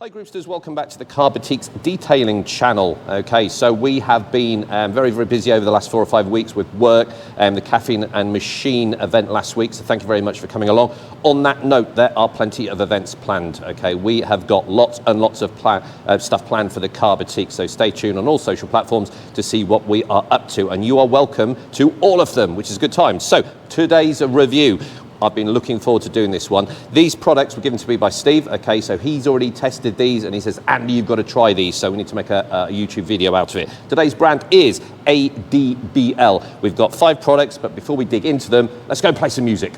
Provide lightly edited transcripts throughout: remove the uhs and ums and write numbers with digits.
Hi Groupsters, welcome back to the Car Boutiques Detailing channel. Okay, so we have been very busy over the last 4 or 5 weeks with work, the Caffeine and Machine event last week, so thank you very much for coming along. On that note, there are plenty of events planned, okay? We have got lots and lots of stuff planned for the Car Boutique, so stay tuned on all social platforms to see what we are up to, and you are welcome to all of them, which is a good time. So, today's review. I've been looking forward to doing this one. These products were given to me by Steve, okay, so he's already tested these and he says, Andy, you've got to try these, so we need to make a YouTube video out of it. Today's brand is ADBL. We've got 5 products, but before we dig into them, let's go and play some music.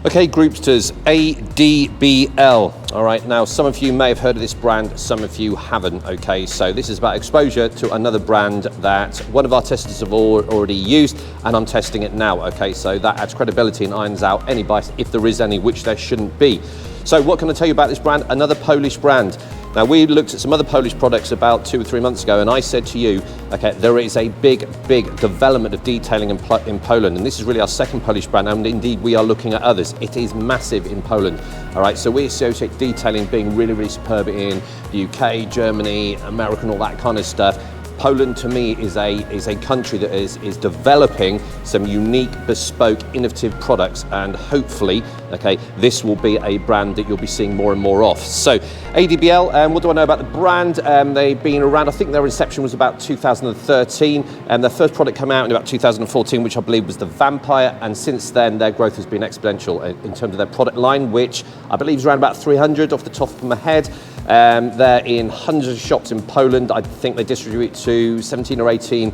Okay, Groupsters, ADBL. All right, now some of you may have heard of this brand, some of you haven't, okay? So this is about exposure to another brand that one of our testers have already used, and I'm testing it now, okay? So that adds credibility and irons out any bias, if there is any, which there shouldn't be. So what can I tell you about this brand? Another Polish brand. Now, we looked at some other Polish products about 2 or 3 months ago, and I said to you, okay, there is a big development of detailing in Poland, and this is really our second Polish brand, and indeed we are looking at others. It is massive in Poland, all right? So we associate detailing being really superb in the UK, Germany, America, and all that kind of stuff. Poland, to me, is a country that is developing some unique, bespoke, innovative products, and hopefully, okay, this will be a brand that you'll be seeing more and more of. So, ADBL, what do I know about the brand? They've been around, I think their inception was about 2013, and their first product came out in about 2014, which I believe was the Vampire, and since then, their growth has been exponential in terms of their product line, which I believe is around about 300 off the top of my head. They're in hundreds of shops in Poland. I think they distribute to 17 or 18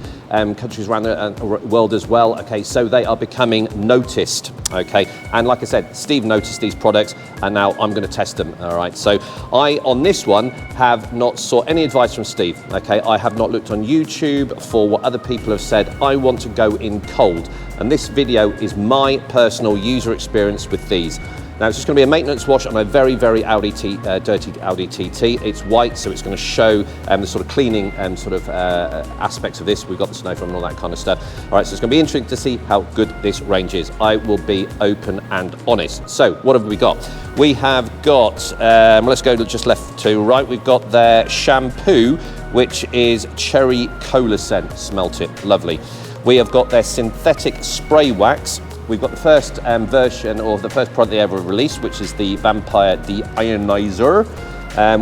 countries around the world as well. Okay, so they are becoming noticed. Okay, and like I said, Steve noticed these products, and now I'm going to test them. All right, so I on this one have not sought any advice from Steve. Okay, I have not looked on YouTube for what other people have said. I want to go in cold, and this video is my personal user experience with these. Now it's just going to be a maintenance wash on a very dirty Audi TT. It's white, so it's going to show the sort of cleaning aspects of this. We've got the snow foam and all that kind of stuff. All right, so it's going to be interesting to see how good this range is. I will be open and honest. So what have we got? We have got, let's go just left to right. We've got their shampoo, which is cherry cola scent. Smelt it, lovely. We have got their synthetic spray wax. We've got the first version, or the first product they ever released, which is the Vampire Deionizer.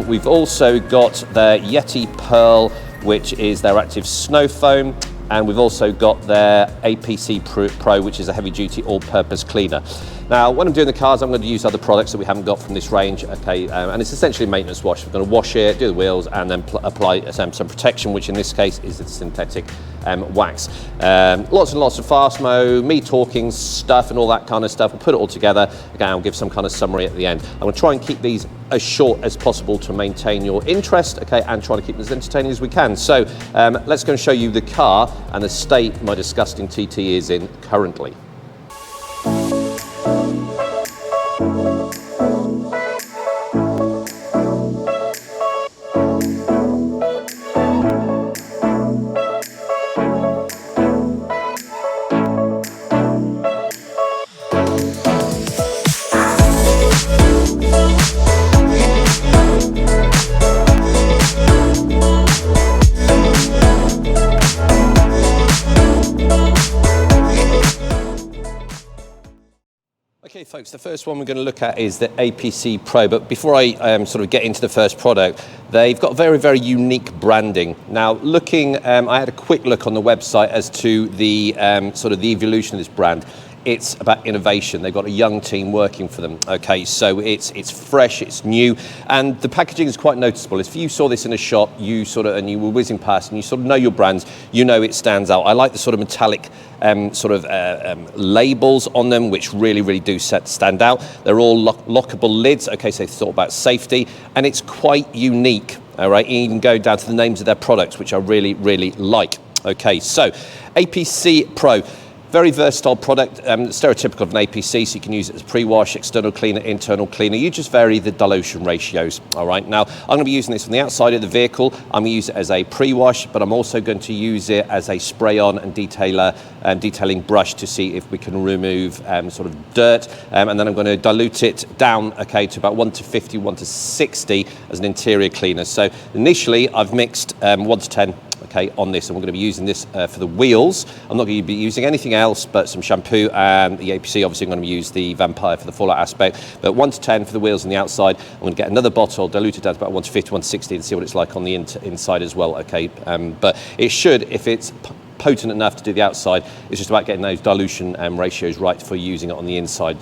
We've also got their YETI Pearl, which is their active snow foam. And we've also got their APC Pro, which is a heavy-duty all-purpose cleaner. Now, when I'm doing the cars, I'm going to use other products that we haven't got from this range, okay? And it's essentially a maintenance wash. We're going to wash it, do the wheels, and then apply some protection, which in this case is the synthetic wax. Lots and lots of fast mo, me talking stuff and all that kind of stuff. We'll put it all together. Again, I'll give some kind of summary at the end. I'm going to try and keep these as short as possible to maintain your interest, okay, and try to keep them as entertaining as we can. So let's go and show you the car and the state my disgusting TT is in currently. Okay folks, the first one we're going to look at is the APC Pro, but before I sort of get into the first product, they've got very unique branding. Now looking, I had a quick look on the website as to the sort of the evolution of this brand. It's about innovation. They've got a young team working for them. Okay, so it's fresh, it's new, and the packaging is quite noticeable. If you saw this in a shop, and you were whizzing past, and you sort of know your brands, you know it stands out. I like the sort of metallic labels on them, which really do stand out. They're all lockable lids. Okay, so they thought about safety, and it's quite unique. All right, even go down to the names of their products, which I really like. Okay, so APC Pro. Very versatile product, stereotypical of an APC, so you can use it as a pre-wash, external cleaner, internal cleaner. You just vary the dilution ratios, all right? Now, I'm going to be using this on the outside of the vehicle. I'm going to use it as a pre-wash, but I'm also going to use it as a spray-on and detailing brush to see if we can remove sort of dirt. And then I'm going to dilute it down, okay, to about 1 to 50, 1 to 60 as an interior cleaner. So initially, I've mixed 1 to 10, okay, on this, and we're going to be using this for the wheels. I'm not going to be using anything else but some shampoo and the APC. Obviously, I'm going to use the Vampire for the fallout aspect, but 1 to 10 for the wheels on the outside. I'm going to get another bottle, dilute it down to about 1 to 50, 1 to 60, and see what it's like on the inside as well, okay? But it should, if it's potent enough to do the outside, it's just about getting those dilution ratios right for using it on the inside.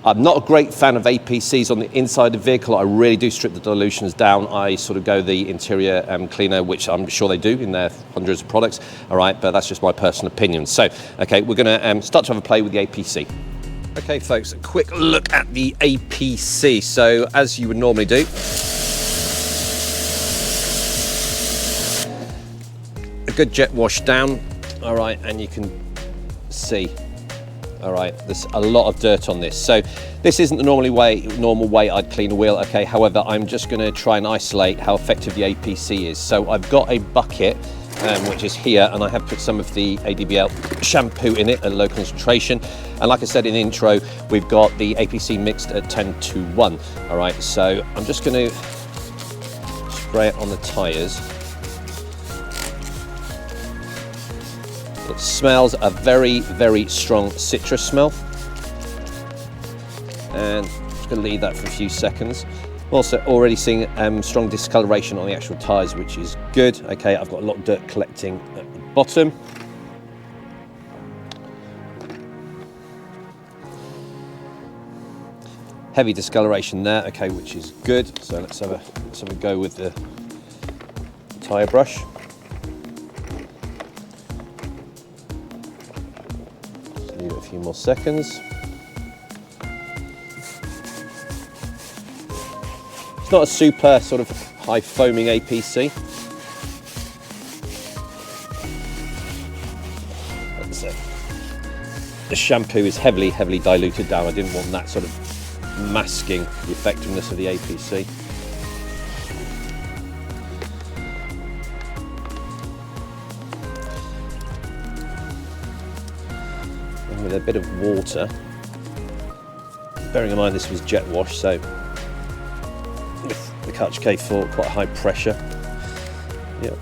I'm not a great fan of APCs on the inside of the vehicle. I really do strip the dilutions down. I sort of go the interior cleaner, which I'm sure they do in their hundreds of products. All right, but that's just my personal opinion. So, okay, we're going to start to have a play with the APC. Okay, folks, a quick look at the APC. So, as you would normally do, a good jet wash down. All right, and you can see. All right, there's a lot of dirt on this. So this isn't the normal way I'd clean a wheel, okay? However, I'm just gonna try and isolate how effective the APC is. So I've got a bucket, which is here, and I have put some of the ADBL shampoo in it at low concentration. And like I said in the intro, we've got the APC mixed at 10 to 1. All right, so I'm just gonna spray it on the tires. It smells a very strong citrus smell, and I'm just going to leave that for a few seconds. Also already seeing strong discoloration on the actual tyres, which is good. Okay, I've got a lot of dirt collecting at the bottom. Heavy discoloration there, okay, which is good. So let's have a go with the tyre brush. Leave it a few more seconds. It's not a super sort of high foaming APC. That's it. The shampoo is heavily diluted down. I didn't want that sort of masking the effectiveness of the APC. With a bit of water, bearing in mind this was jet wash, so with the Karcher K4 quite high pressure. Yep.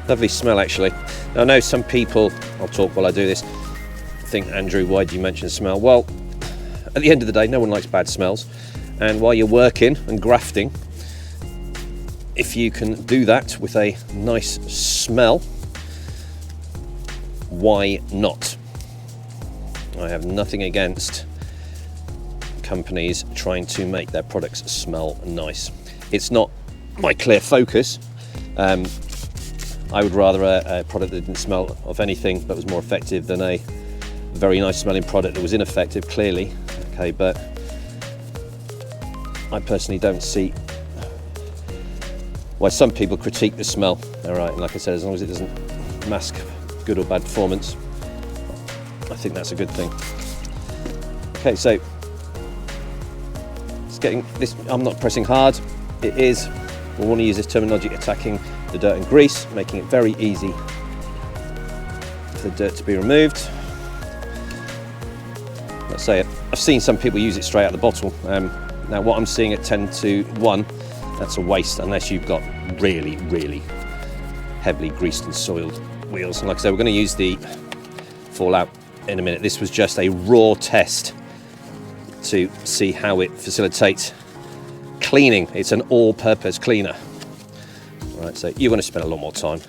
Lovely smell actually. Now I know some people, I'll talk while I do this, think, Andrew, why do you mention smell? Well, at the end of the day, no one likes bad smells. And while you're working and grafting, if you can do that with a nice smell, why not? I have nothing against companies trying to make their products smell nice. It's not my clear focus. I would rather a product that didn't smell of anything but was more effective than a very nice smelling product that was ineffective, clearly. Okay, but I personally don't see why some people critique the smell. All right, and like I said, as long as it doesn't mask good or bad performance, I think that's a good thing. Okay, so it's getting this. I'm not pressing hard. It is. We want to use this terminology, attacking the dirt and grease, making it very easy for the dirt to be removed. Let's say it. I've seen some people use it straight out of the bottle. Now what I'm seeing at 10 to 1, that's a waste unless you've got really heavily greased and soiled wheels. And like I said, we're going to use the fallout in a minute. This was just a raw test to see how it facilitates cleaning. It's an all-purpose cleaner. All right, so you're going to spend a lot more time.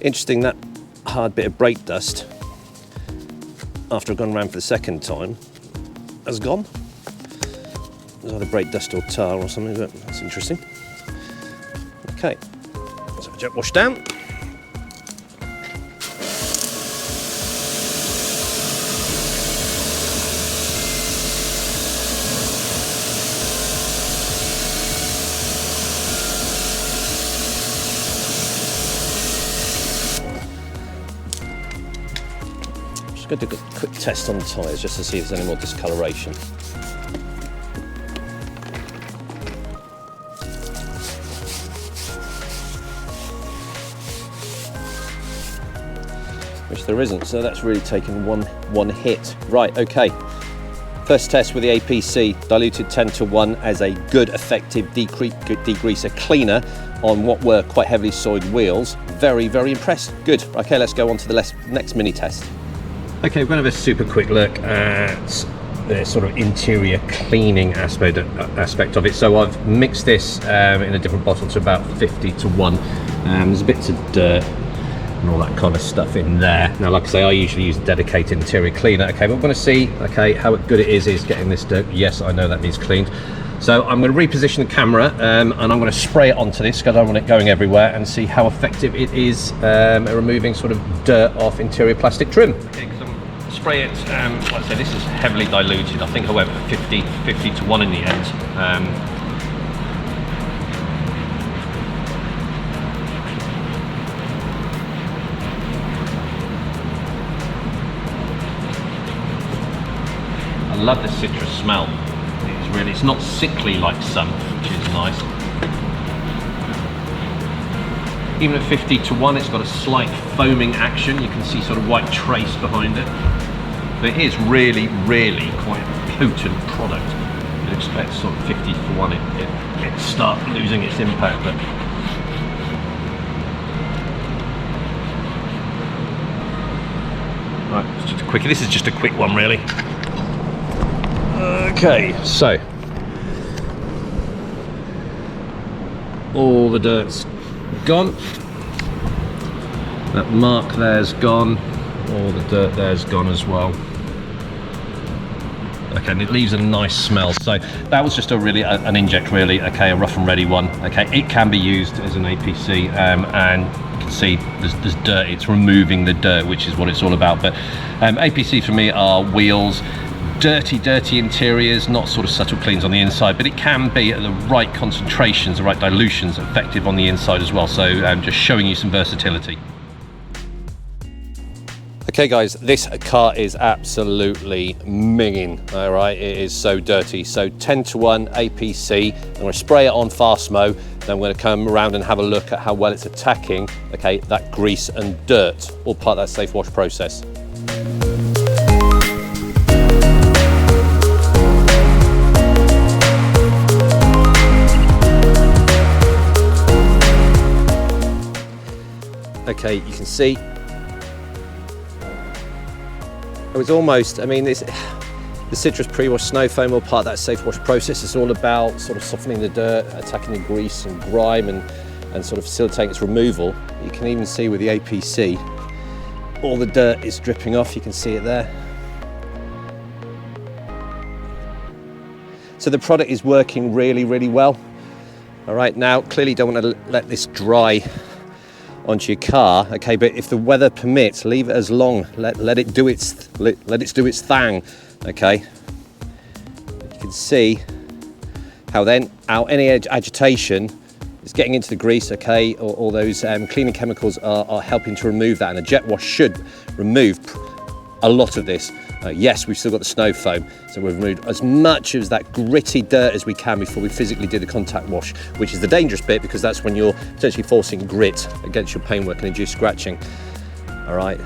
Interesting, that hard bit of brake dust, after I've gone around for the second time, has gone. It's either brake dust or tar or something, but that's interesting. Okay, let's have a jet wash down. Just going to do a quick test on the tyres just to see if there's any more discoloration. Which there isn't, so that's really taken one hit. Right, okay. First test with the APC, diluted 10:1 as a good effective degreaser cleaner on what were quite heavily soiled wheels. Very, very impressed. Good. Okay, let's go on to the next mini test. Okay, we're going to have a super quick look at the sort of interior cleaning aspect of it. So I've mixed this in a different bottle to about 50:1. There's bits of dirt and all that kind of stuff in there. Now, like I say, I usually use a dedicated interior cleaner. Okay, but we're going to see, okay, how good it is getting this dirt. Yes, I know that needs cleaned. So I'm going to reposition the camera and I'm going to spray it onto this because I don't want it going everywhere, and see how effective it is at removing sort of dirt off interior plastic trim. Okay, spray it, like I say, this is heavily diluted. I think I went for 50:1 in the end. I love the citrus smell. It's not sickly like some, which is nice. Even at 50:1, it's got a slight foaming action. You can see sort of white trace behind it. But it is really, really quite a potent product. You'd expect sort of 50:1 it start losing its impact, but right, it's just a quickie. This is just a quick one, really. Okay, so all the dirt's gone. That mark there's gone. All the dirt there's gone as well. Okay, and it leaves a nice smell. So that was just an inject, really. Okay, a rough and ready one. Okay, it can be used as an APC, and you can see there's dirt. It's removing the dirt, which is what it's all about. But APC for me are wheels. Dirty interiors, not sort of subtle cleans on the inside, but it can be at the right concentrations, the right dilutions, effective on the inside as well. So just showing you some versatility. Okay guys, this car is absolutely minging, all right? It is so dirty. So 10:1 APC, I'm gonna spray it on fast mo, then I'm gonna come around and have a look at how well it's attacking, okay, that grease and dirt, all part of that safe wash process. Okay, you can see it was almost, I mean, the citrus pre-wash snow foam, all part of that safe wash process. It's all about sort of softening the dirt, attacking the grease and grime, and sort of facilitating its removal. You can even see with the APC, all the dirt is dripping off. You can see it there. So the product is working really, really well. All right, now clearly don't want to let this dry onto your car, okay, but if the weather permits, leave it as long, let it do its thing, okay. You can see how then any agitation is getting into the grease, okay, all those cleaning chemicals are helping to remove that, and a jet wash should remove a lot of this. Yes, we've still got the snow foam, so we've removed as much of that gritty dirt as we can before we physically do the contact wash, which is the dangerous bit, because that's when you're potentially forcing grit against your paintwork and induce scratching. All right.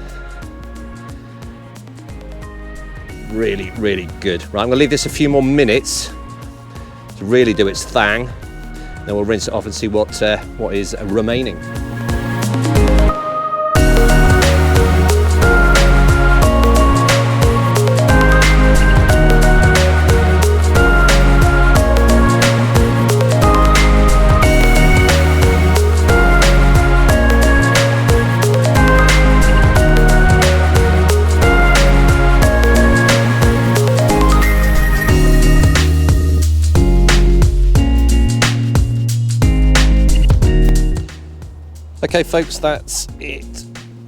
Really, really good. Right, I'm gonna leave this a few more minutes to really do its thing. Then we'll rinse it off and see what is remaining. Okay folks, that's it.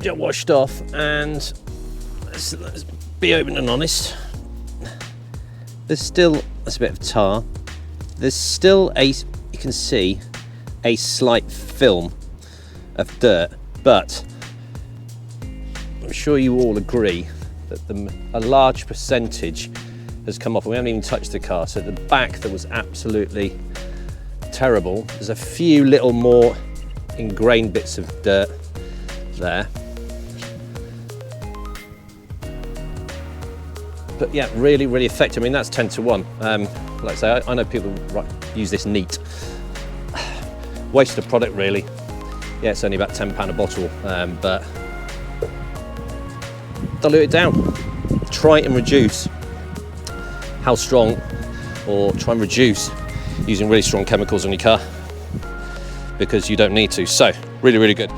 Just washed off, and let's be open and honest. There's still a bit of tar. There's still you can see a slight film of dirt, but I'm sure you all agree that a large percentage has come off, and we haven't even touched the car. So at the back that was absolutely terrible, there's a few little more ingrained bits of dirt there. But yeah, really, really effective. I mean, that's 10 to 1. Like I say, I know people use this neat. Waste of product, really. Yeah, it's only about £10 a bottle, but dilute it down. Try and reduce how strong, or try and reduce using really strong chemicals on your car, because you don't need to. So, really, really good.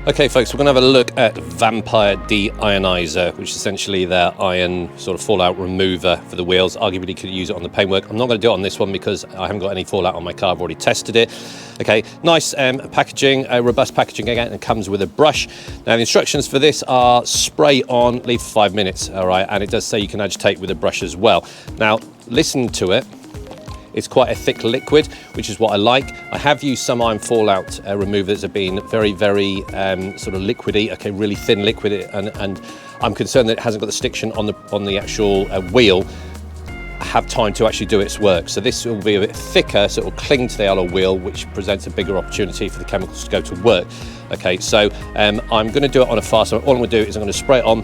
Okay folks, we're going to have a look at Vampire De-Ionizer, which is essentially their iron sort of fallout remover for the wheels. Arguably you could use it on the paintwork. I'm not going to do it on this one because I haven't got any fallout on my car. I've already tested it. Okay, nice packaging, robust packaging again, and comes with a brush. Now the instructions for this are spray on, leave for 5 minutes, all right, and it does say you can agitate with a brush as well. Now listen to it. It's quite a thick liquid, which is what I like. I have used some iron fallout removers that have been very, very sort of liquidy, okay, really thin liquid, and I'm concerned that it hasn't got the stiction on the actual wheel have time to actually do its work. So this will be a bit thicker, so it will cling to the alloy wheel, which presents a bigger opportunity for the chemicals to go to work. Okay, so I'm going to do it on a fast mode. All I'm going to do is I'm going to spray it on.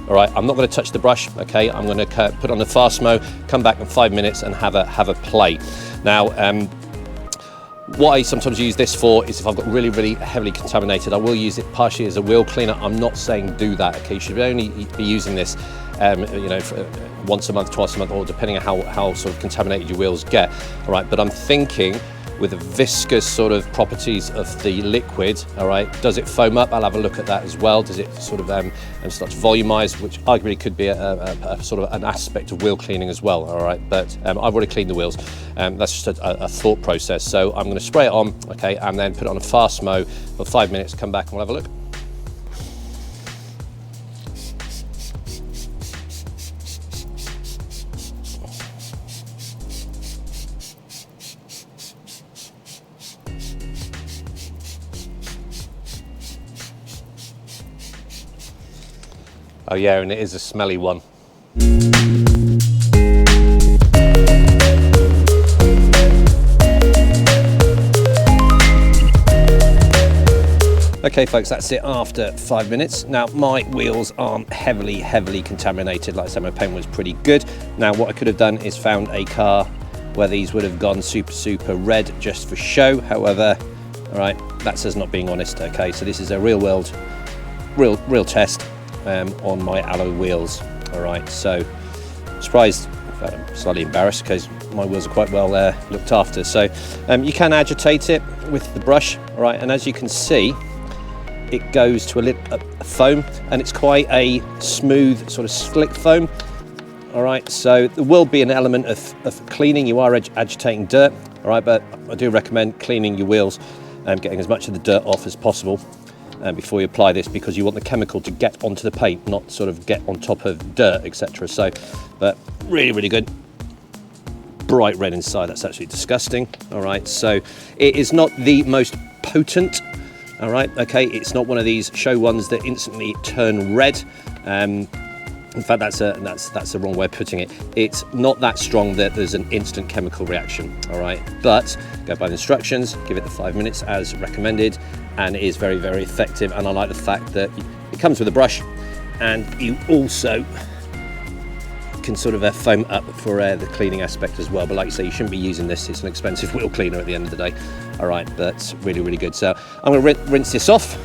All right, I'm not going to touch the brush, okay? I'm going to put on the fast mode, come back in 5 minutes and have a play. Now, what I sometimes use this for is if I've got really, really heavily contaminated, I will use it partially as a wheel cleaner. I'm not saying do that, okay? You should only be using this, you know, for once a month, twice a month, or depending on how sort of contaminated your wheels get, all right? But I'm thinking, with the viscous sort of properties of the liquid, all right, does it foam up? I'll have a look at that as well. Does it sort of start to volumize, which arguably could be a sort of an aspect of wheel cleaning as well, all right? But I've already cleaned the wheels. That's just a thought process. So I'm going to spray it on, okay, and then put it on a fast mode for 5 minutes, come back and we'll have a look. Oh yeah, and it is a smelly one. Okay folks, that's it after 5 minutes. Now my wheels aren't heavily contaminated. Like I said, my paint was pretty good. Now what I could have done is found a car where these would have gone super red just for show. However, all right, that's us not being honest, okay? So this is a real real test on my alloy wheels. All right, so surprised, in fact, I'm slightly embarrassed because my wheels are quite well looked after. So you can agitate it with the brush, all right, and as you can see, it goes to a foam, and it's quite a smooth sort of slick foam. All right, so there will be an element of cleaning. You are agitating dirt, all right, but I do recommend cleaning your wheels and getting as much of the dirt off as possible before you apply this, because you want the chemical to get onto the paint, not sort of get on top of dirt, etc. So, but really good. Bright red inside, that's actually disgusting. All right, so it is not the most potent. All right, okay, it's not one of these show ones that instantly turn red. In fact, that's the wrong way of putting it. It's not that strong that there's an instant chemical reaction, all right? But go by the instructions, give it the 5 minutes as recommended, and it is very effective. And I like the fact that it comes with a brush, and you also can sort of foam up for the cleaning aspect as well. But like you say, you shouldn't be using this. It's an expensive wheel cleaner at the end of the day. All right, but really good. So I'm going to rinse this off.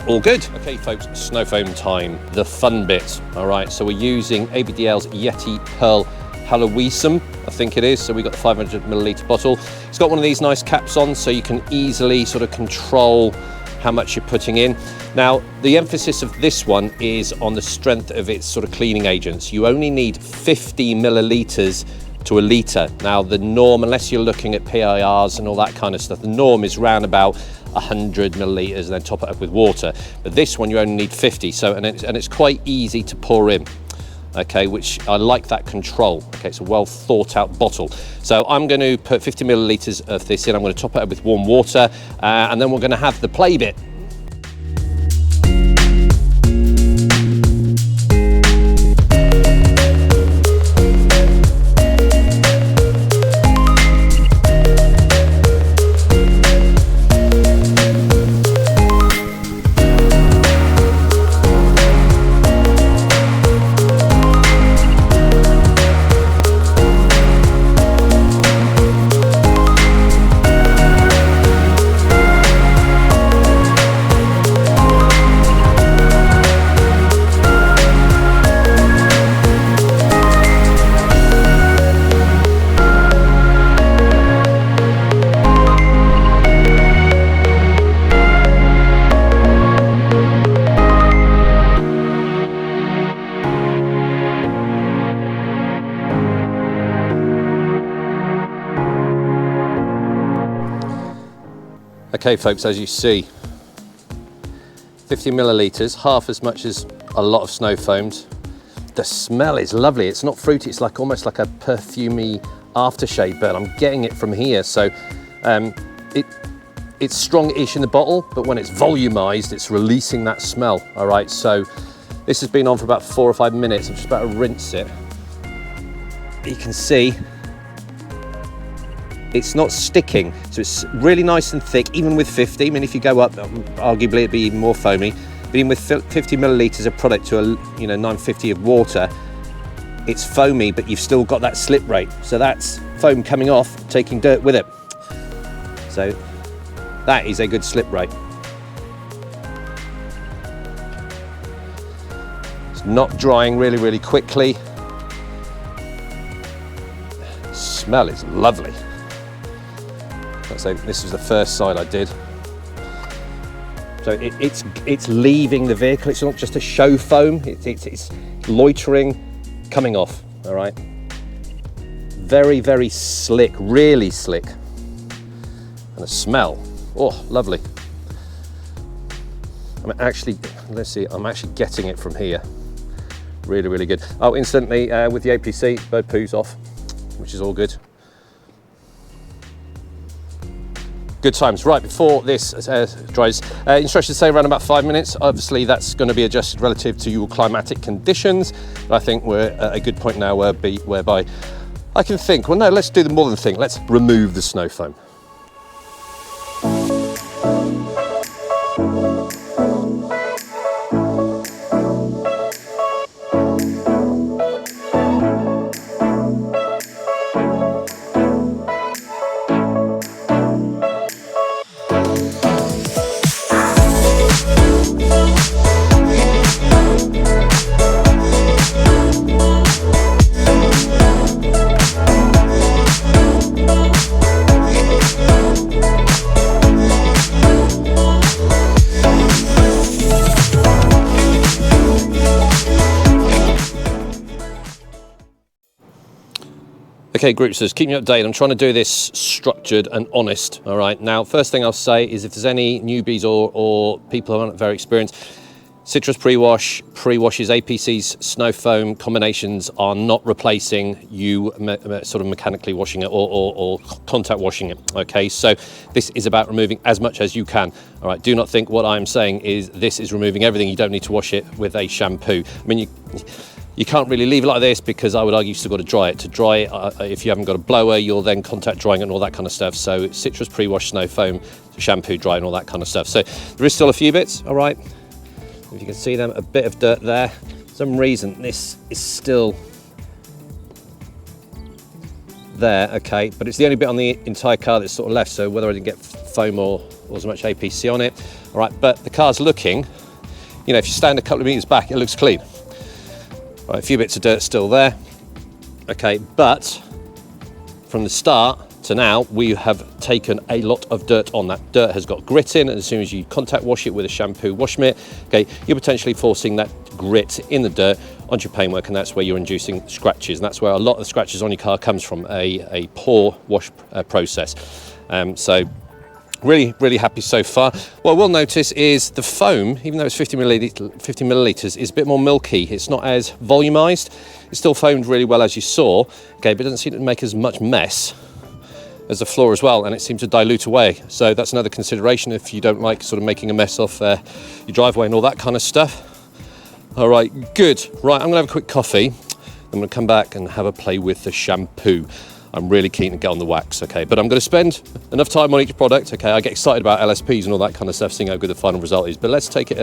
All good. Okay folks, snow foam time, the fun bit. All right, so we're using ADBL's YETI Pearl HOLAWESOME, I think it is. So we got the 500 milliliter bottle. It's got one of these nice caps on, so you can easily sort of control how much you're putting in. Now, the emphasis of this one is on the strength of its sort of cleaning agents. You only need 50 milliliters to a litre. Now the norm, unless you're looking at PIRs and all that kind of stuff, the norm is around about 100 millilitres and then top it up with water. But this one you only need 50, so and it's quite easy to pour in. Okay, which I like that control. Okay, it's a well thought out bottle. So I'm going to put 50 millilitres of this in. I'm going to top it up with warm water, and then we're going to have the play bit. Okay folks, as you see, 50 millilitres, half as much as a lot of snow foams. The smell is lovely. It's not fruity, it's like almost like a perfumey aftershave, but I'm getting it from here. So it's strong-ish in the bottle, but when it's volumized, it's releasing that smell. All right, so this has been on for about 4 or 5 minutes. I'm just about to rinse it. You can see it's not sticking, so it's really nice and thick, even with 50. I mean, if you go up, arguably it'd be even more foamy. But even with 50 millilitres of product to a 950 of water, it's foamy, but you've still got that slip rate. So that's foam coming off, taking dirt with it. So that is a good slip rate. It's not drying really, really quickly. Smell is lovely. So this was the first side I did. So it's leaving the vehicle. It's not just a show foam. It's loitering, coming off. All right. Very, very slick, really slick, and the smell. Oh, lovely. I'm actually getting it from here. Really, really good. Oh, instantly with the APC, bird poo's off, which is all good. Good times. Right, before this dries, instructions say around about 5 minutes. Obviously, that's going to be adjusted relative to your climatic conditions. But I think we're at a good point now whereby I can think, well, no, let's do the more than think. Let's remove the snow foam. Okay, groupsters, keep me updated. I'm trying to do this structured and honest, all right? Now, first thing I'll say is if there's any newbies or people who aren't very experienced, citrus pre-washes, APCs, snow foam combinations are not replacing you sort of mechanically washing it or contact washing it, okay? So this is about removing as much as you can, all right? Do not think what I'm saying is this is removing everything. You don't need to wash it with a shampoo. I mean, you can't really leave it like this because I would argue you've still got to dry it. To dry it, if you haven't got a blower, you'll then contact drying it and all that kind of stuff. So citrus pre-wash, snow foam, shampoo, dry and all that kind of stuff. So there is still a few bits, all right? If you can see them, a bit of dirt there. For some reason, this is still there, okay? But it's the only bit on the entire car that's sort of left. So whether I didn't get foam or as much APC on it, all right? But the car's looking, if you stand a couple of meters back, it looks clean. Right, a few bits of dirt still there. Okay, but from the start, So now we have taken a lot of dirt on. That dirt has got grit in, and as soon as you contact wash it with a shampoo wash mitt, okay, you're potentially forcing that grit in the dirt onto your paintwork, and that's where you're inducing scratches, and that's where a lot of the scratches on your car comes from, a poor wash process. So really happy so far. What we'll notice is the foam, even though it's 50 millilitres, is a bit more milky. It's not as volumized. It's still foamed really well, as you saw, okay, but it doesn't seem to make as much mess as the floor as well, and it seems to dilute away. So that's another consideration if you don't like sort of making a mess off your driveway and all that kind of stuff. All right, good. Right, I'm gonna have a quick coffee. I'm gonna come back and have a play with the shampoo. I'm really keen to get on the wax, okay? But I'm going to spend enough time on each product, okay? I get excited about LSPs and all that kind of stuff, seeing how good the final result is. But let's take it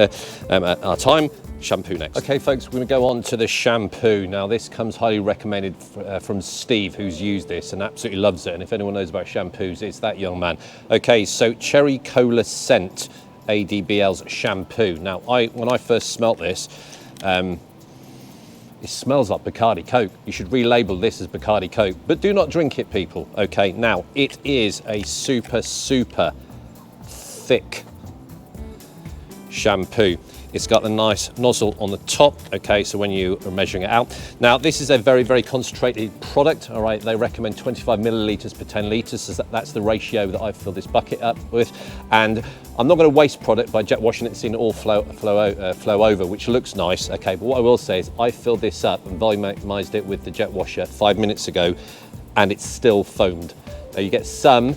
at our time. Shampoo next. Okay, folks, we're going to go on to the shampoo. Now, this comes highly recommended from Steve, who's used this and absolutely loves it. And if anyone knows about shampoos, it's that young man. Okay, so Cherry Cola Scent ADBL's shampoo. Now, when I first smelt this, it smells like Bacardi Coke. You should relabel this as Bacardi Coke, but do not drink it, people. Okay, now it is a super thick shampoo. It's got a nice nozzle on the top, okay, so when you are measuring it out. Now, this is a very concentrated product, all right? They recommend 25 millilitres per 10 litres, so that's the ratio that I've filled this bucket up with. And I'm not gonna waste product by jet washing it, seeing it all flow over, which looks nice, okay? But what I will say is I filled this up and volumized it with the jet washer 5 minutes ago, and it's still foamed. Now, you get some,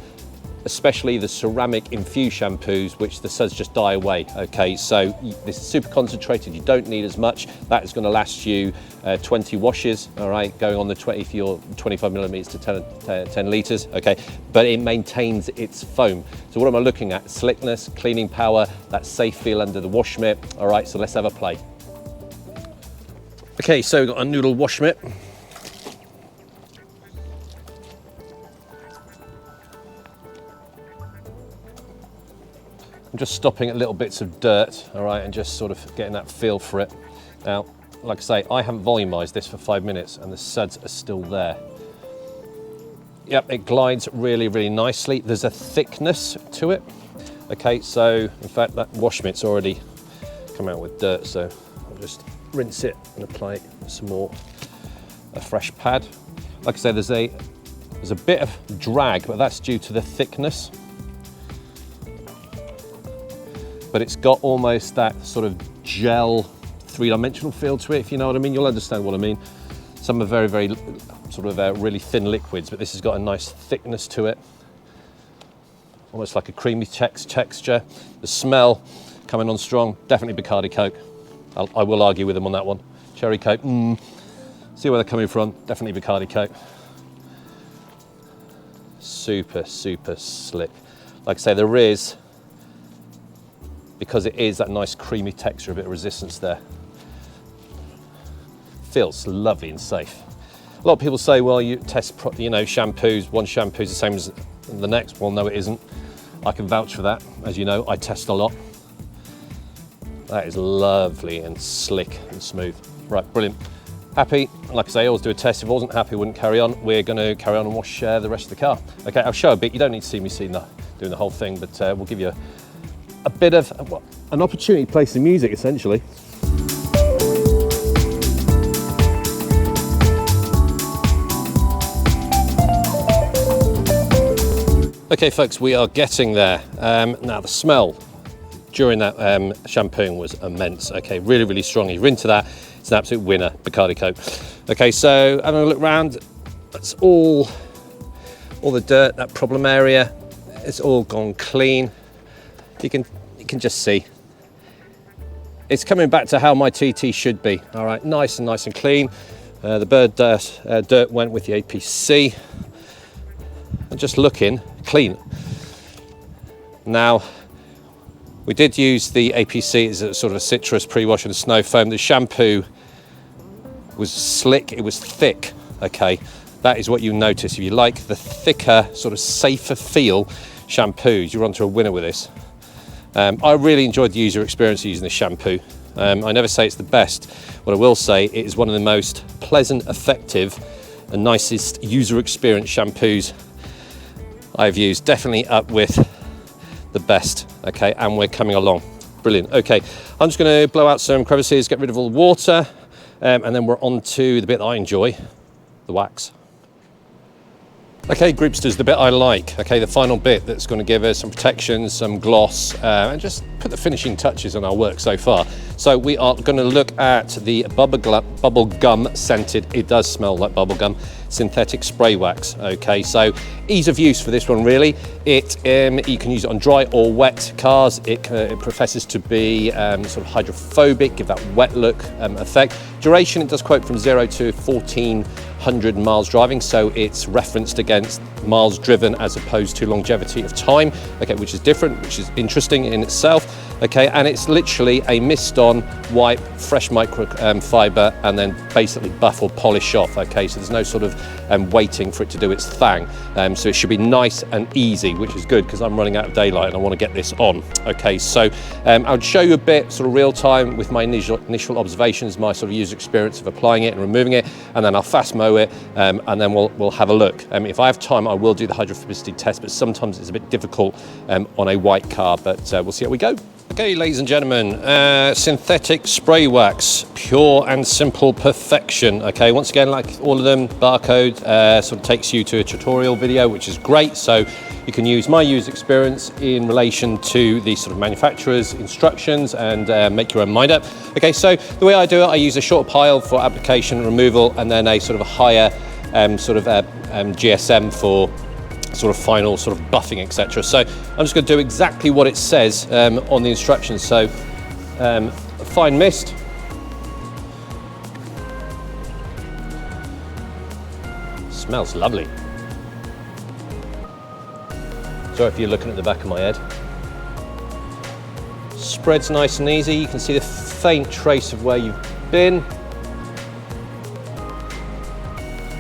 especially the ceramic infused shampoos, which the suds just die away, okay? So this is super concentrated, you don't need as much. That is gonna last you 20 washes, all right? Going on the 20 for your 25 millimeters to 10 litres, okay? But it maintains its foam. So what am I looking at? Slickness, cleaning power, that safe feel under the wash mitt. All right, so let's have a play. Okay, so we've got a noodle wash mitt. I'm just stopping at little bits of dirt, all right, and just sort of getting that feel for it. Now, like I say, I haven't volumized this for 5 minutes and the suds are still there. Yep, it glides really nicely. There's a thickness to it. Okay, so in fact, that wash mitt's already come out with dirt, so I'll just rinse it and apply some more, a fresh pad. Like I say, there's a bit of drag, but that's due to the thickness. But it's got almost that sort of gel, three-dimensional feel to it, if you know what I mean. You'll understand what I mean. Some are very sort of really thin liquids, but this has got a nice thickness to it. Almost like a creamy texture. The smell coming on strong, definitely Bacardi Coke. I will argue with them on that one. Cherry Coke, see where they're coming from, definitely Bacardi Coke. Super slick. Like I say, there is, because it is that nice creamy texture, a bit of resistance there. Feels lovely and safe. A lot of people say, well, you test, shampoos, one shampoo is the same as the next. Well, no, it isn't. I can vouch for that. As you know, I test a lot. That is lovely and slick and smooth. Right, brilliant. Happy. Like I say, I always do a test. If I wasn't happy, I wouldn't carry on. We're going to carry on and wash the rest of the car. Okay, I'll show a bit. You don't need to see me doing the whole thing, but we'll give you a bit of an opportunity to play some music, essentially. Okay, folks, we are getting there. Now, the smell during that shampooing was immense. Okay, really strong. You're into that. It's an absolute winner, Bacardi Coke. Okay, so having a look around, that's all the dirt, that problem area, it's all gone clean. You can just see. It's coming back to how my TT should be. All right, nice and clean. The bird dirt went with the APC. And just looking clean. Now, we did use the APC as a sort of a citrus pre-wash and a snow foam. The shampoo was slick, it was thick, okay? That is what you notice. If you like the thicker, sort of safer feel shampoos, you're onto a winner with this. I really enjoyed the user experience using this shampoo. I never say it's the best. What I will say, it is one of the most pleasant, effective, and nicest user experience shampoos I've used. Definitely up with the best, okay, and we're coming along. Brilliant. Okay, I'm just going to blow out some crevices, get rid of all the water, and then we're on to the bit that I enjoy, the wax. Okay, groupsters, the bit I like, okay, the final bit that's going to give us some protection, some gloss, and just put the finishing touches on our work so far. So we are going to look at the bubble gum scented, it does smell like bubble gum, synthetic spray wax. Okay, so ease of use for this one really. You can use it on dry or wet cars. It professes to be sort of hydrophobic, give that wet look effect. Duration, it does quote from 0 to 1400 miles driving, so it's referenced against miles driven as opposed to longevity of time, okay, which is different, which is interesting in itself. Okay, and it's literally a mist on, wipe, fresh microfiber, and then basically buff or polish off. Okay, so there's no sort of waiting for it to do its thing. So it should be nice and easy, which is good because I'm running out of daylight and I want to get this on. Okay, so I'll show you a bit sort of real time with my initial observations, my sort of user experience of applying it and removing it, and then I'll fast mow it, and then we'll have a look. If I have time, I will do the hydrophobicity test, but sometimes it's a bit difficult on a white car, but we'll see how we go. Okay, ladies and gentlemen, synthetic spray wax, pure and simple perfection. Okay, once again, like all of them, barcode sort of takes you to a tutorial video, which is great. So you can use my user experience in relation to the sort of manufacturer's instructions and make your own mind up. Okay, so the way I do it, I use a short pile for application and removal, and then a sort of a higher GSM for sort of final sort of buffing, etc. So I'm just going to do exactly what it says on the instructions. So a fine mist, smells lovely. Sorry if you're looking at the back of my head. Spreads nice and easy. You can see the faint trace of where you've been.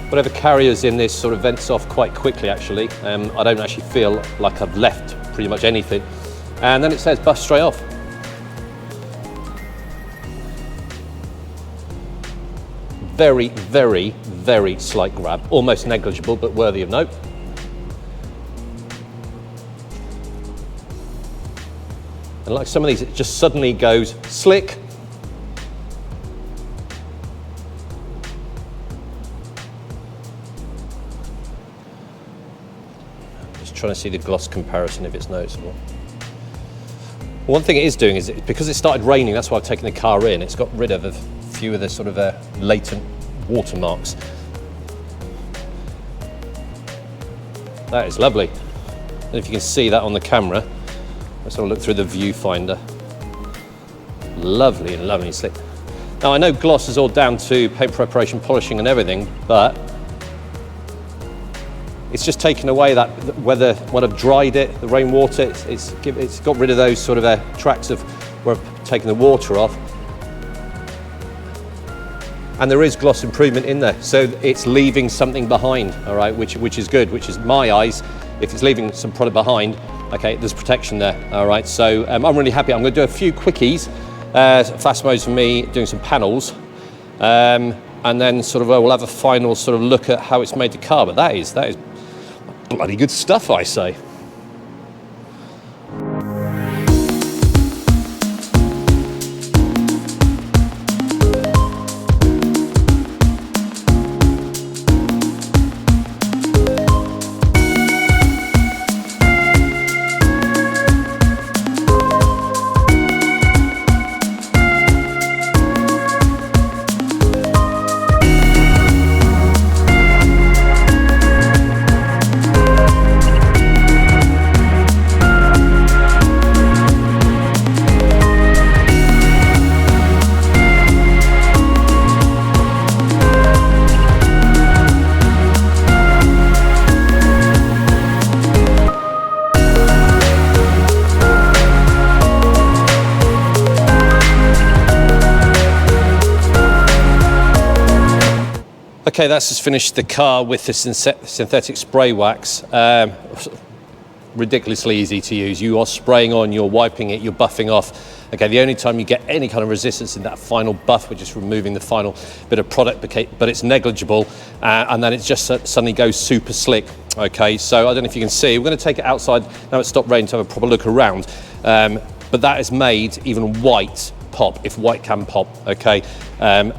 Whatever carrier's in this sort of vents off quite quickly actually. I don't actually feel like I've left pretty much anything. And then it says buff straight off. Very, very, very slight grab, almost negligible, but worthy of note. And like some of these, it just suddenly goes slick. Trying to see the gloss comparison if it's noticeable. One thing it is doing is, because it started raining, that's why I've taken the car in, it's got rid of a few of the sort of latent watermarks. That is lovely. And if you can see that on the camera, let's have a look through the viewfinder. Lovely and lovely slick. Now I know gloss is all down to paint preparation, polishing and everything, but it's just taken away that whether when I've dried it, the rainwater, it's got rid of those sort of tracks of where I've taken the water off. And there is gloss improvement in there, so it's leaving something behind, all right, which is good, which is my eyes. If it's leaving some product behind, okay, there's protection there, all right. So I'm really happy. I'm going to do a few quickies, fast modes for me, doing some panels. And then sort of we'll have a final sort of look at how it's made the car. But that is bloody good stuff, I say. Okay, that's just finished the car with the synthetic spray wax. Ridiculously easy to use. You are spraying on, you're wiping it, you're buffing off. Okay, the only time you get any kind of resistance in that final buff, which is removing the final bit of product, but it's negligible, and then it just suddenly goes super slick. Okay, so I don't know if you can see, we're going to take it outside now it's stopped raining to have a proper look around, but that has made even white pop, if white can pop. Okay,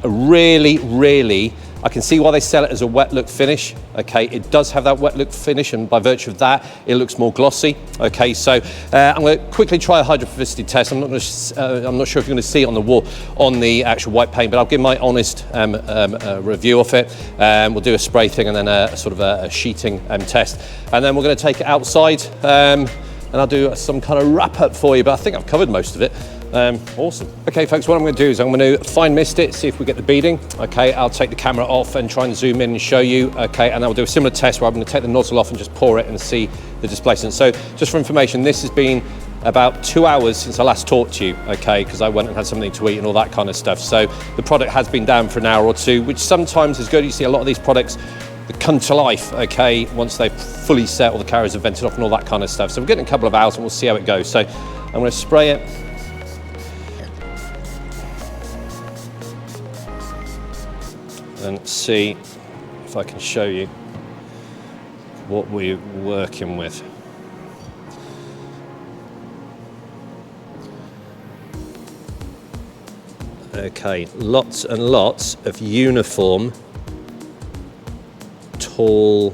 really, I can see why they sell it as a wet look finish. Okay, it does have that wet look finish, and by virtue of that, it looks more glossy. Okay, so I'm going to quickly try a hydrophobicity test. I'm not sure if you're going to see it on the wall, on the actual white paint, but I'll give my honest review of it. We'll do a spray thing and then a sort of a sheeting test, and then we're going to take it outside, and I'll do some kind of wrap up for you. But I think I've covered most of it. Awesome. Okay, folks, what I'm going to do is I'm going to fine mist it, see if we get the beading. Okay, I'll take the camera off and try and zoom in and show you. Okay, and then we'll do a similar test where I'm going to take the nozzle off and just pour it and see the displacement. So just for information, this has been about 2 hours since I last talked to you, okay, because I went and had something to eat and all that kind of stuff. So the product has been down for an hour or two, which sometimes is good. You see a lot of these products that come to life, okay, once they've fully set, all the carriers are vented off and all that kind of stuff. So we're getting a couple of hours and we'll see how it goes. So I'm going to spray it. And see if I can show you what we're working with. Okay, lots and lots of uniform tall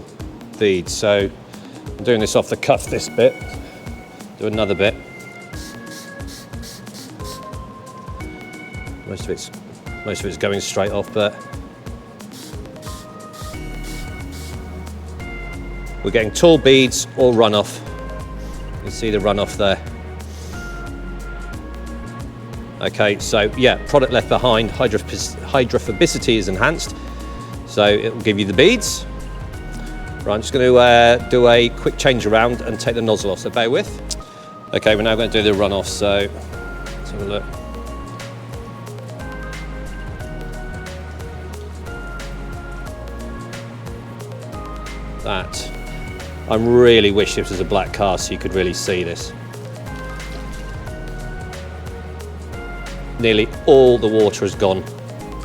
beads. So I'm doing this off the cuff, this bit. Do another bit. Most of it's going straight off, but we're getting tall beads or runoff. You can see the runoff there. Okay, so yeah, product left behind, hydrophobicity is enhanced. So it will give you the beads. Right, I'm just going to do a quick change around and take the nozzle off, so bear with. Okay, we're now going to do the runoff, so let's have a look. That. I really wish this was a black car so you could really see this. Nearly all the water has gone,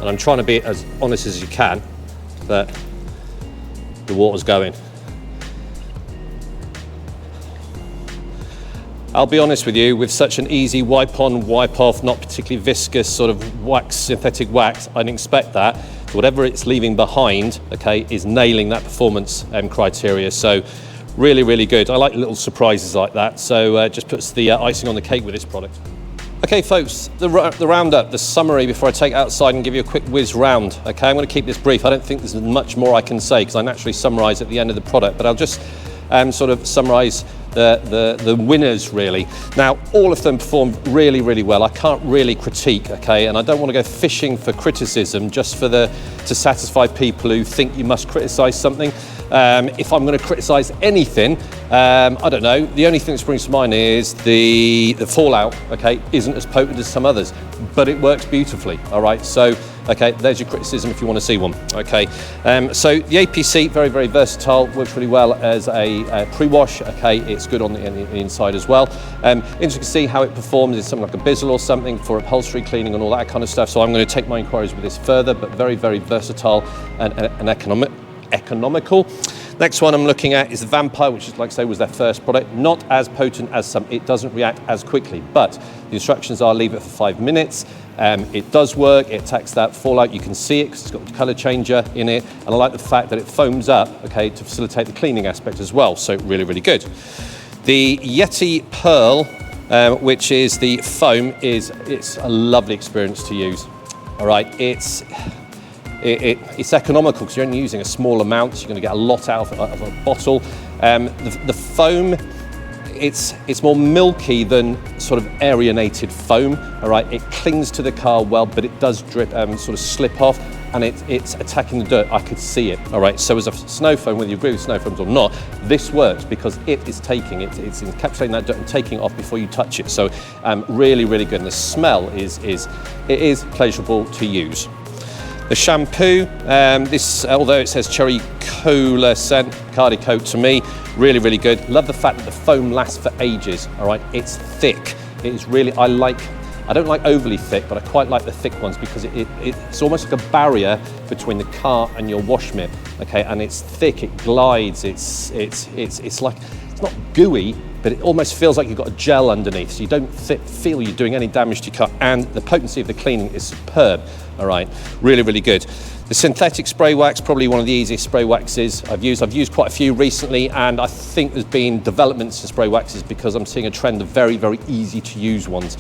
and I'm trying to be as honest as you can, but the water's going. I'll be honest with you, with such an easy wipe on, wipe off, not particularly viscous sort of wax, synthetic wax, I didn't expect that. Whatever it's leaving behind, okay, is nailing that performance criteria. So really good. I like little surprises like that. So just puts the icing on the cake with this product. Okay, folks, the roundup, the summary before I take it outside and give you a quick whiz round. Okay, I'm going to keep this brief. I don't think there's much more I can say because I naturally summarise at the end of the product, but I'll just sort of summarise the winners really. Now, all of them performed really well. I can't really critique, okay, and I don't want to go fishing for criticism just for to satisfy people who think you must criticise something. If I'm going to criticise anything, I don't know, the only thing that springs to mind is the fallout, okay, isn't as potent as some others, but it works beautifully, all right? So, okay, there's your criticism if you want to see one, okay? So the APC, very versatile, works really well as a pre-wash, okay? It's good on the inside as well. Interesting to see how it performs in something like a bizzle or something for upholstery cleaning and all that kind of stuff. So I'm going to take my inquiries with this further, but very versatile and economical. Next one I'm looking at is the Vampire, which is, like I say, was their first product. Not as potent as some, it doesn't react as quickly, but the instructions are leave it for 5 minutes. It does work, it attacks that fallout, you can see it because it's got the colour changer in it, and I like the fact that it foams up, okay, to facilitate the cleaning aspect as well, so really good. The YETI Pearl, which is the foam, it's a lovely experience to use. All right, it's economical because you're only using a small amount, so you're going to get a lot out of a bottle. The foam, it's more milky than sort of aerated foam. All right, it clings to the car well, but it does drip, sort of slip off, and it's attacking the dirt. I could see it. All right, so as a snow foam, whether you agree with snow foams or not, this works because it is taking it, it's encapsulating that dirt and taking it off before you touch it. So really good, and the smell is pleasurable to use. The shampoo, this, although it says cherry cola scent, Cardi coat to me, really good. Love the fact that the foam lasts for ages, all right? It's thick. It is really, I like I don't like overly thick, but I quite like the thick ones because it's almost like a barrier between the car and your wash mitt, okay? And it's thick, it glides, it's like, it's not gooey, but it almost feels like you've got a gel underneath, so you don't feel you're doing any damage to your car, and the potency of the cleaning is superb, all right? Really, really good. The synthetic spray wax, probably one of the easiest spray waxes I've used. I've used quite a few recently, and I think there's been developments to spray waxes because I'm seeing a trend of very, very easy to use ones.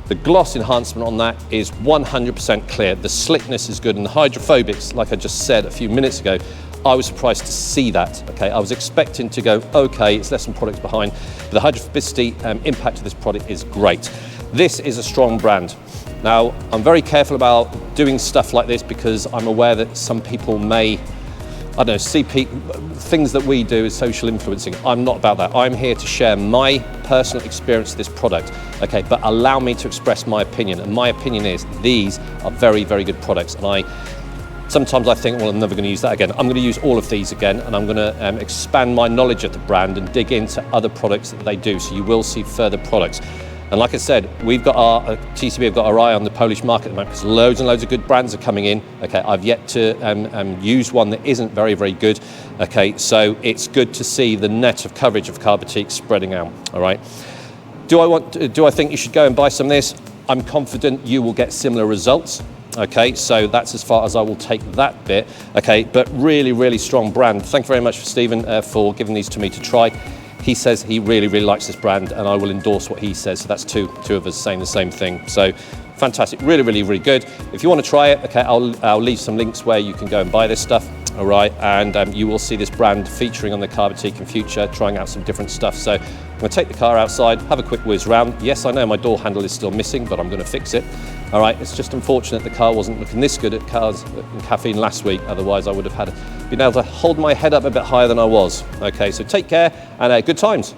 The gloss enhancement on that is 100% clear. The slickness is good, and the hydrophobics, like I just said a few minutes ago, I was surprised to see that, okay? I was expecting to go, okay, it's less than products behind, but the hydrophobicity impact of this product is great. This is a strong brand. Now, I'm very careful about doing stuff like this because I'm aware that some people may, I don't know, see things that we do as social influencing. I'm not about that. I'm here to share my personal experience of this product, okay? But allow me to express my opinion. And my opinion is these are very, very good products. And sometimes I think, well, I'm never going to use that again. I'm going to use all of these again, and I'm going to expand my knowledge of the brand and dig into other products that they do. So you will see further products. And like I said, we've got TCB have got our eye on the Polish market at the moment because loads and loads of good brands are coming in. Okay, I've yet to use one that isn't very, very good. Okay, so it's good to see the net of coverage of Car Boutique spreading out. All right. Do I think you should go and buy some of this? I'm confident you will get similar results. Okay, so that's as far as I will take that bit. Okay, but really, really strong brand. Thank you very much, Stephen, for giving these to me to try. He says he really, really likes this brand, and I will endorse what he says. So that's two of us saying the same thing. So fantastic, really, really, really good. If you want to try it, okay, I'll leave some links where you can go and buy this stuff. All right, and you will see this brand featuring on the Car Boutique in future, trying out some different stuff. So I'm going to take the car outside, have a quick whiz round. Yes, I know my door handle is still missing, but I'm going to fix it. All right, it's just unfortunate the car wasn't looking this good at Cars and Caffeine last week. Otherwise, I would have been able to hold my head up a bit higher than I was. Okay, so take care and good times.